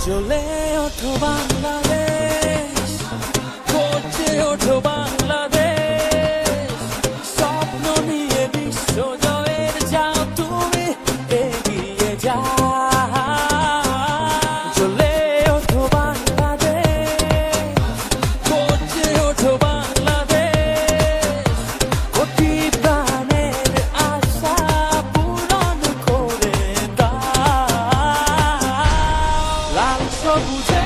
জ্বলে ওঠো বাংলাদেশ, গর্জে ওঠো বাংলাদেশ, স্বপ্ন নিয়ে বিশ্ব জয়ের যাও তুমি এগিয়ে যাও। জ্বলে ওঠো বাংলাদেশ, গর্জে ওঠো বাংলাদেশ, কোটি প্রাণের আশা পূরণ করে দাও। লাল সবুজে